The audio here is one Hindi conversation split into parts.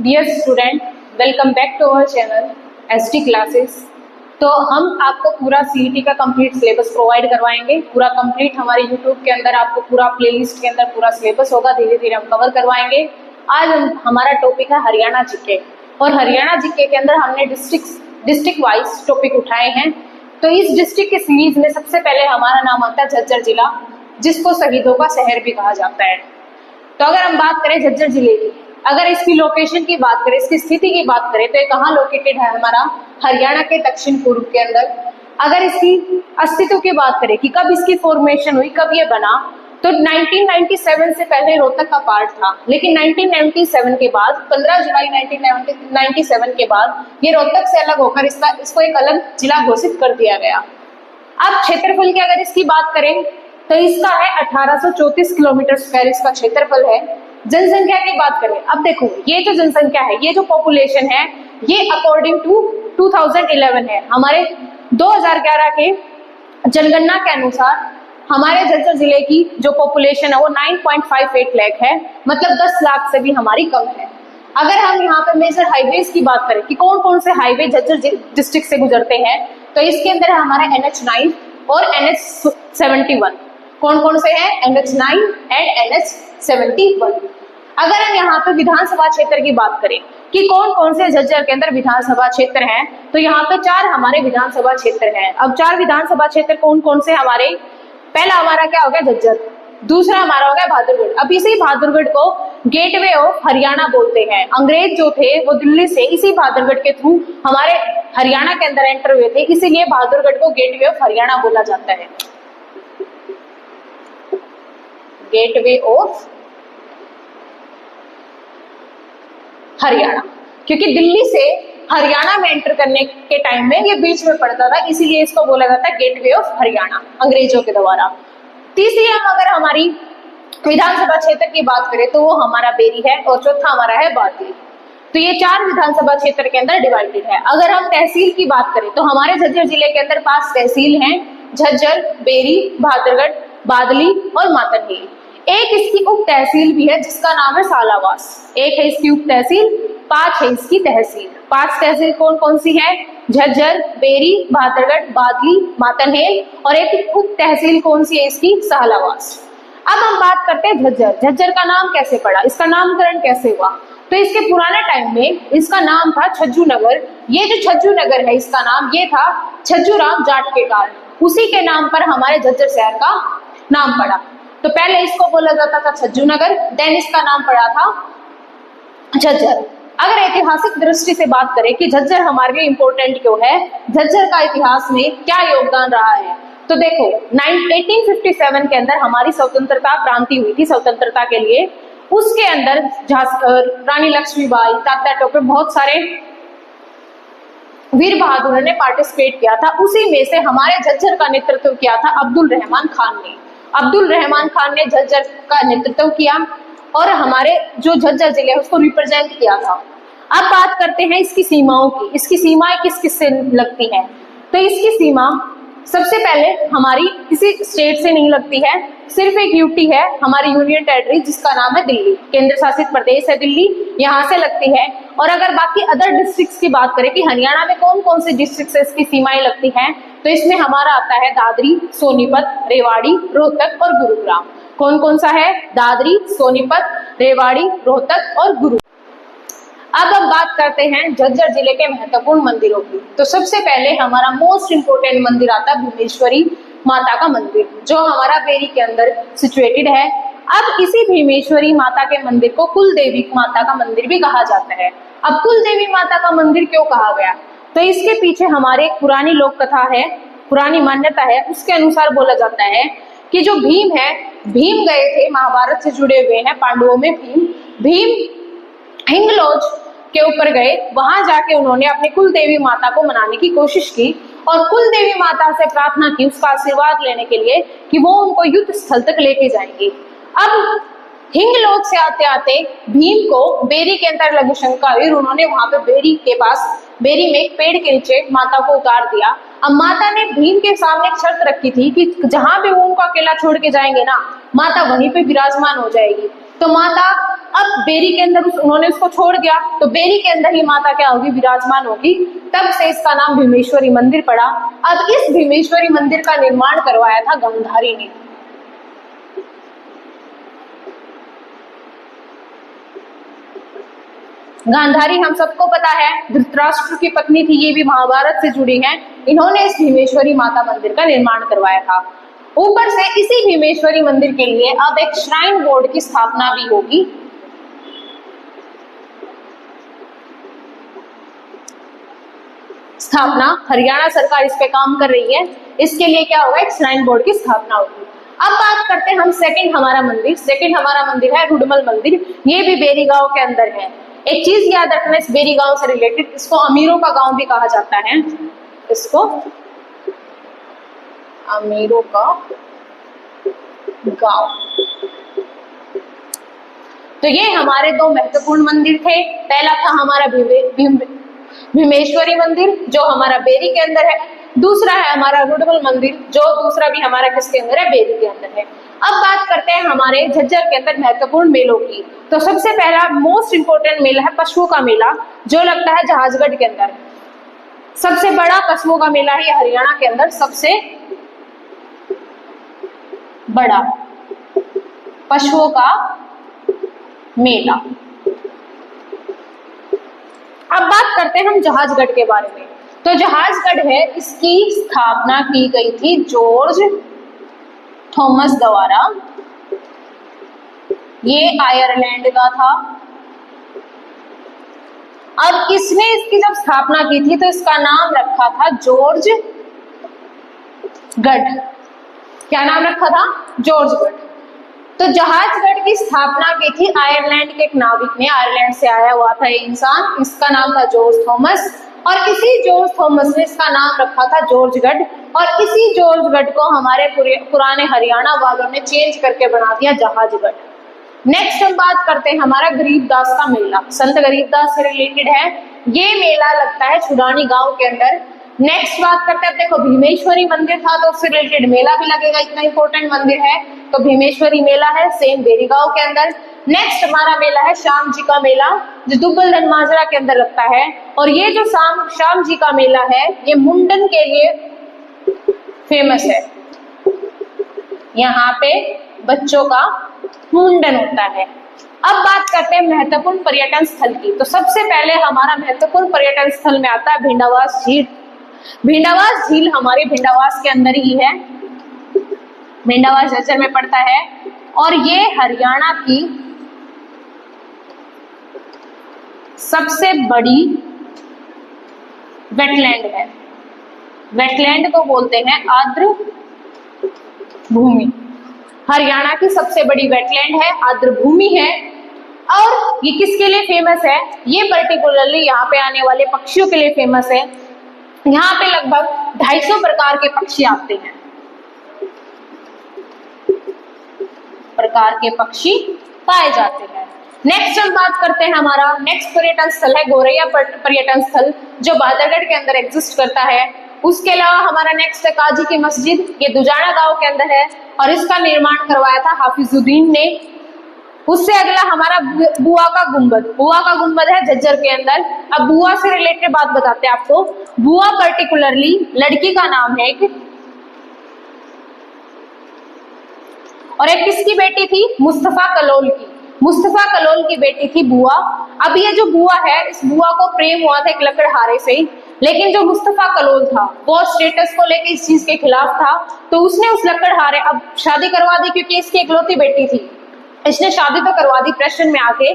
Dear student, welcome back to our channel ST classes. तो हम आपको पूरा सीईटी का कंप्लीट सिलेबस प्रोवाइड करवाएंगे। पूरा कंप्लीट हमारे यूट्यूब के अंदर आपको पूरा प्लेलिस्ट के अंदर पूरा सिलेबस होगा, धीरे धीरे हम कवर करवाएंगे। आज हमारा टॉपिक है हरियाणा जीके, और हरियाणा जीके के अंदर हमने डिस्ट्रिक्ट वाइज टॉपिक उठाए हैं। तो इस डिस्ट्रिक्ट के सीरीज में सबसे पहले हमारा नाम आता है झज्जर जिला, जिसको शहीदों का शहर भी कहा जाता है। तो अगर हम बात करें झज्जर जिले की, अगर इसकी लोकेशन की बात करें, इसकी स्थिति की बात करें, तो ये कहाँ लोकेटेड है? हमारा हरियाणा के दक्षिण पूर्व के अंदर। अगर इसकी अस्तित्व की बात करें कि कब इसकी फॉर्मेशन हुई, कब ये बना, तो 1997 से पहले रोहतक का पार्ट था, लेकिन 1997 के बाद 15 जुलाई 1997 के बाद ये रोहतक से अलग होकर इसको एक अलग जिला घोषित कर दिया गया। अब क्षेत्रफल की अगर इसकी बात करें तो इसका है 1834 किलोमीटर स्क्वायर इसका क्षेत्रफल है। जनसंख्या की बात करें, अब देखो ये जो जनसंख्या है, ये जो पॉपुलेशन है, ये अकॉर्डिंग टू 2011 है। हमारे 2011 के जनगणना के अनुसार हमारे झज्जर जिले की जो पॉपुलेशन है वो 9.58 लाख है, मतलब 10 लाख से भी हमारी कम है। अगर हम यहाँ पे मेजर हाईवेज की बात करें कि कौन कौन से हाईवे झज्जर डिस्ट्रिक्ट से गुजरते हैं, तो इसके अंदर है हमारा NH9 और NH71। कौन कौन से हैं? NH9 and NH71। अगर हम यहाँ पे विधानसभा क्षेत्र की बात करें कि कौन कौन से झज्जर के अंदर विधानसभा क्षेत्र हैं, तो यहाँ पे 4 हमारे विधानसभा क्षेत्र हैं। अब 4 विधानसभा क्षेत्र कौन कौन से हमारे? पहला हमारा क्या हो गया? झज्जर। दूसरा हमारा हो गया बहादुरगढ़। अब इसी बहादुरगढ़ को गेटवे ऑफ हरियाणा बोलते हैं। अंग्रेज जो थे वो दिल्ली से इसी बहादुरगढ़ के थ्रू हमारे हरियाणा के अंदर एंटर हुए थे, इसीलिए बहादुरगढ़ को गेटवे ऑफ हरियाणा बोला जाता है। गेटवे ऑफ हरियाणा, क्योंकि दिल्ली से हरियाणा में एंटर करने के टाइम में ये बीच में पड़ता था, इसीलिए इसको बोला जाता है गेटवे ऑफ हरियाणा अंग्रेजों के द्वारा। तीसरी हम अगर हमारी विधानसभा क्षेत्र की बात करें तो वो हमारा बेरी है, और चौथा हमारा है बादली। तो ये 4 विधानसभा क्षेत्र के अंदर डिवाइडेड है। अगर हम तहसील की बात करें तो हमारे झज्जर जिले के अंदर 5 तहसील हैं: झज्जर, बेरी, बहादुरगढ़, बादली और मातनहेल। एक इसकी उप तहसील भी है जिसका नाम है सालावास। एक है इसकी उप तहसील, 5 है इसकी तहसील। 5 तहसील कौन कौन सी है? झज्जर, बेरी, बहादुरगढ़, बादली, मातनहेल, और एक उप तहसील कौन सी है इसकी? सालावास। अब हम बात करते हैं झज्जर। झज्जर का नाम कैसे पड़ा, इसका नामकरण कैसे हुआ? तो इसके पुराने टाइम में इसका नाम था छज्जू नगर। ये जो छज्जू नगर है, इसका नाम ये था छज्जूराम जाट के कारण, उसी के नाम पर हमारे झज्जर शहर का नाम पड़ा। तो पहले इसको बोला जाता था छज्जू नगर, देन इसका नाम पड़ा था झज्जर। अगर ऐतिहासिक दृष्टि से बात करें कि झज्जर हमारे लिए इंपॉर्टेंट क्यों है, झज्जर का इतिहास में क्या योगदान रहा है, तो देखो 1857 के अंदर हमारी स्वतंत्रता क्रांति हुई थी स्वतंत्रता के लिए। उसके अंदर रानी लक्ष्मीबाई, तात्या टोपे, बहुत सारे वीर बहादुर ने पार्टिसिपेट किया था। उसी में से हमारे झज्जर का नेतृत्व किया था अब्दुल रहमान खान ने। अब्दुल रहमान खान ने झज्जर का नेतृत्व किया और हमारे जो झज्जर जिले उसको रिप्रेजेंट किया था। अब बात करते हैं इसकी सीमाओं की। इसकी सीमाएं किस किस से लगती हैं? तो इसकी सीमा सबसे पहले हमारी किसी स्टेट से नहीं लगती है, सिर्फ एक यूटी है हमारी यूनियन टेरिटरी, जिसका नाम है दिल्ली, केंद्र शासित प्रदेश है दिल्ली, यहाँ से लगती है। और अगर बाकी अदर डिस्ट्रिक्ट्स की बात करें कि हरियाणा में कौन कौन से डिस्ट्रिक्ट से इसकी सीमाएं लगती हैं, तो इसमें हमारा आता है दादरी, सोनीपत, रेवाड़ी, रोहतक और गुरुग्राम। कौन कौन सा है? दादरी, सोनीपत, रेवाड़ी, रोहतक और गुरुग्राम। अब हम बात करते हैं झज्जर जिले के महत्वपूर्ण मंदिरों की। तो सबसे पहले हमारा मोस्ट इंपोर्टेंट मंदिर आता है भीमेश्वरी माता का मंदिर, जो हमारा बेरी के अंदर सिचुएटेड है। अब इसी भीमेश्वरी माता के मंदिर को कुल देवी माता का मंदिर भी कहा जाता है। अब कुल देवी माता का मंदिर क्यों कहा गया, तो इसके पीछे हमारे एक पुरानी लोक कथा है, पुरानी मान्यता है। उसके अनुसार बोला जाता है कि जो भीम है, भीम गए थे, महाभारत से जुड़े हुए हैं पांडवों में भीम हिंगलोज के ऊपर गए। वहां जाके उन्होंने अपनी कुल देवी माता को मनाने की कोशिश की और कुल देवी माता से प्रार्थना की उसका आशीर्वाद लेने के लिए कि वो उनको युद्ध स्थल तक लेके जाएंगी। अब हिंगलोज से आते आते भीम को बेरी के अंदर लगी शंका हुई, उन्होंने वहां पे बेरी में एक पेड़ के नीचे माता को उतार दिया। अब माता ने भीम के सामने एक शर्त रखी थी कि जहां भी वो उनको अकेला छोड़ के जाएंगे ना, माता वहीं पे विराजमान हो जाएगी। तो माता अब बेरी के अंदर उन्होंने उसको छोड़ दिया, तो बेरी के अंदर ही माता क्या होगी, विराजमान होगी। तब से इसका नाम भीमेश्वरी मंदिर पड़ा। अब इस भीमेश्वरी मंदिर का निर्माण करवाया था गांधारी ने। गांधारी हम सबको पता है धृतराष्ट्र की पत्नी थी, ये भी महाभारत से जुड़ी हैं। इन्होंने इस भीमेश्वरी माता मंदिर का निर्माण करवाया था। ऊपर से इसी भीमेश्वरी मंदिर के लिए अब एक श्राइन बोर्ड की स्थापना भी होगी। हरियाणा सरकार इस पे काम कर रही है। इसके लिए क्या होगा, एक श्राइन बोर्ड की स्थापना होगी। अब बात करते हैं हम सेकंड हमारा मंदिर है रुडमल मंदिर। ये भी बेरी गांव के अंदर है। एक चीज याद रखना इस बेरी गांव से रिलेटेड, इसको अमीरों का गांव भी कहा जाता है। इसको अमीरों का गांव। तो ये हमारे दो महत्वपूर्ण मंदिर थे। पहला था हमारा भीमेश्वरी मंदिर जो हमारा बेरी के अंदर है। दूसरा है हमारा रुडमल मंदिर जो दूसरा भी हमारा किसके अंदर है, बेरी के अंदर है। अब बात करते हैं हमारे झज्जर के अंदर महत्वपूर्ण मेलों की। तो सबसे पहला मोस्ट इंपोर्टेंट मेला है पशुओं का मेला जो लगता है जहाजगढ़ के अंदर। सबसे बड़ा पशुओं का मेला है हरियाणा के अंदर, सबसे बड़ा पशुओं का मेला। अब बात करते हैं हम जहाजगढ़ के बारे में। तो जहाजगढ़ है, इसकी स्थापना की गई थी जॉर्ज थॉमस द्वारा। ये आयरलैंड का था। अब इसने इसकी जब स्थापना की थी तो इसका नाम रखा था जॉर्ज गढ़। क्या नाम रखा था, जॉर्ज गढ़। तो जहाजगढ़ की स्थापना की थी आयरलैंड के एक नाविक ने। आयरलैंड से आया हुआ था ये इंसान, इसका नाम था जॉर्ज थॉमस। और इसी जॉर्ज थॉमस ने इसका नाम रखा था जॉर्ज गढ़। और इसी जॉर्ज गढ़ को हमारे पुराने हरियाणा वालों ने चेंज करके बना दिया जहाजगढ़। नेक्स्ट हम बात करते हैं हमारा गरीबदास का मेला। संत गरीबदास से रिलेटेड है ये मेला, लगता है छुड़ानी गांव के अंदर। नेक्स्ट बात करते हैं, देखो भीमेश्वरी मंदिर था तो उससे रिलेटेड मेला भी लगेगा, इतना इंपॉर्टेंट मंदिर है। तो भीमेश्वरी मेला है सेम बेरी गांव के अंदर। नेक्स्ट हमारा मेला है श्याम जी का मेला जो दुब्बल माजरा के अंदर लगता है। और ये जो श्याम जी का मेला है ये मुंडन के लिए फेमस है। यहाँ पे बच्चों का मुंडन होता है। अब बात करते हैं महत्वपूर्ण पर्यटन स्थल की। तो सबसे पहले हमारा महत्वपूर्ण पर्यटन स्थल में आता है भिंडावास झील। भिंडावास झील हमारे भिंडावास के अंदर ही है, भिंडावास झज्जर में पड़ता है। और ये हरियाणा की सबसे बड़ी वेटलैंड है। वेटलैंड को बोलते हैं आर्द्र भूमि। हरियाणा की सबसे बड़ी वेटलैंड है, आर्द्र भूमि है। और ये किसके लिए फेमस है, ये पर्टिकुलरली यहाँ पे आने वाले पक्षियों के लिए फेमस है। यहाँ पे लगभग 250 प्रकार के पक्षी आते हैं, प्रकार के पक्षी पाए जाते हैं। नेक्स्ट हम बात करते हैं हमारा नेक्स्ट पर्यटन स्थल है गोरैया पर्यटन स्थल जो बहादुरगढ़ के अंदर एग्जिस्ट करता है। उसके अलावा हमारा नेक्स्ट है काजी की मस्जिद, ये दुजाना गांव के अंदर है और इसका निर्माण करवाया था हाफिजुद्दीन ने। उससे अगला हमारा बुआ का गुंबद। बुआ का गुंबद है झज्जर के अंदर। अब बुआ से रिलेटेड बात बताते हैं आपको। बुआ पर्टिकुलरली लड़की का नाम है एक, और एक किसकी बेटी थी, मुस्तफा कलोल की। मुस्तफा कलोल की बेटी थी बुआ। अब ये जो बुआ है, इस बुआ को प्रेम हुआ था एक लकड़हारे से, लेकिन जो मुस्तफा कलोल था वो स्टेटस को लेके इस चीज के खिलाफ था, तो उसने उस लकड़हारे अब शादी करवा दी क्योंकि इसकी इकलौती बेटी थी। इसने शादी तो करवा दी प्रेशर में आके,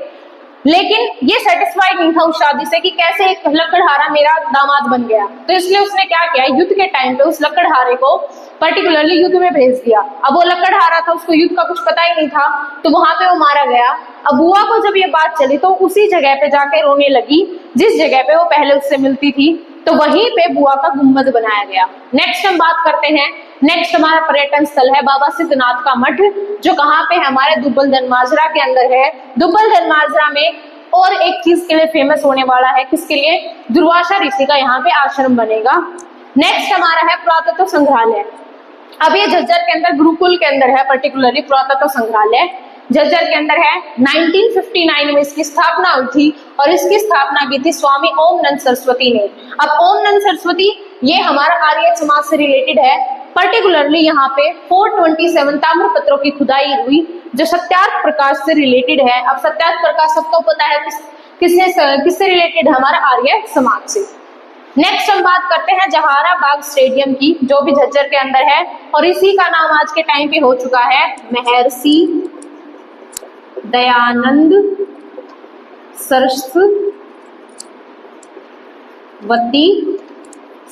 लेकिन ये सेटिस्फाइड नहीं था उस शादी से कि कैसे एक लकड़हारा मेरा दामाद बन गया। तो इसलिए उसने क्या किया, युद्ध के टाइम पे उस लकड़हारे को पर्टिकुलरली युद्ध में भेज दिया। अब वो लकड़हारा था, उसको युद्ध का कुछ पता ही नहीं था, तो वहां पे वो मारा गया। अब बुआ को जब ये बात चली तो उसी जगह पे जाके रोने लगी जिस जगह पे वो पहले उससे मिलती थी, तो वहीं पे बुआ का गुंबद बनाया गया। नेक्स्ट हम बात करते हैं, नेक्स्ट हमारा पर्यटन स्थल है बाबा सिद्धनाथ का मठ जो कहाँ पे हमारे दुब्बल धनमाजरा के अंदर है। दुब्बल धनमाजरा में और एक चीज के लिए फेमस होने वाला है, किसके लिए, दुर्वासा ऋषि का यहाँ पे आश्रम बनेगा। नेक्स्ट हमारा है पुरातत्व संग्रहालय। अब ये झज्जर के अंदर गुरुकुल के अंदर है पर्टिकुलरली पुरातत्व संग्रहालय। झज्जर के अंदर है। 1959 में इसकी स्थापना हुई थी और इसकी स्थापना की थी स्वामी ओमनंद सरस्वती ने। अब ओमनंद सरस्वती ये हमारा आर्य समाज से रिलेटेड है। पर्टिकुलरली यहाँ पे 427 ताम्रपत्रों की खुदाई हुई जो सत्यार्थ प्रकाश से रिलेटेड है। अब सत्यार्थ प्रकाश सबको पता है किससे रिलेटेड है, हमारा आर्य समाज से। नेक्स्ट हम बात करते हैं जहाराबाग स्टेडियम की, जो भी झज्जर के अंदर है और इसी का नाम आज के टाइम पे हो चुका है महर्षि दयानंद सरस्वती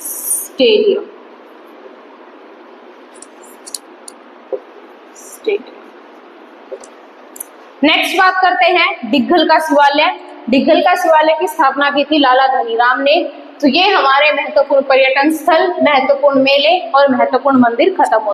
स्टेडियम। नेक्स्ट बात करते हैं दिग्घल का शिवालय। दिग्घल का शिवालय की स्थापना की थी लाला धनीराम ने। तो ये हमारे महत्वपूर्ण पर्यटन स्थल, महत्वपूर्ण मेले और महत्वपूर्ण मंदिर खत्म हो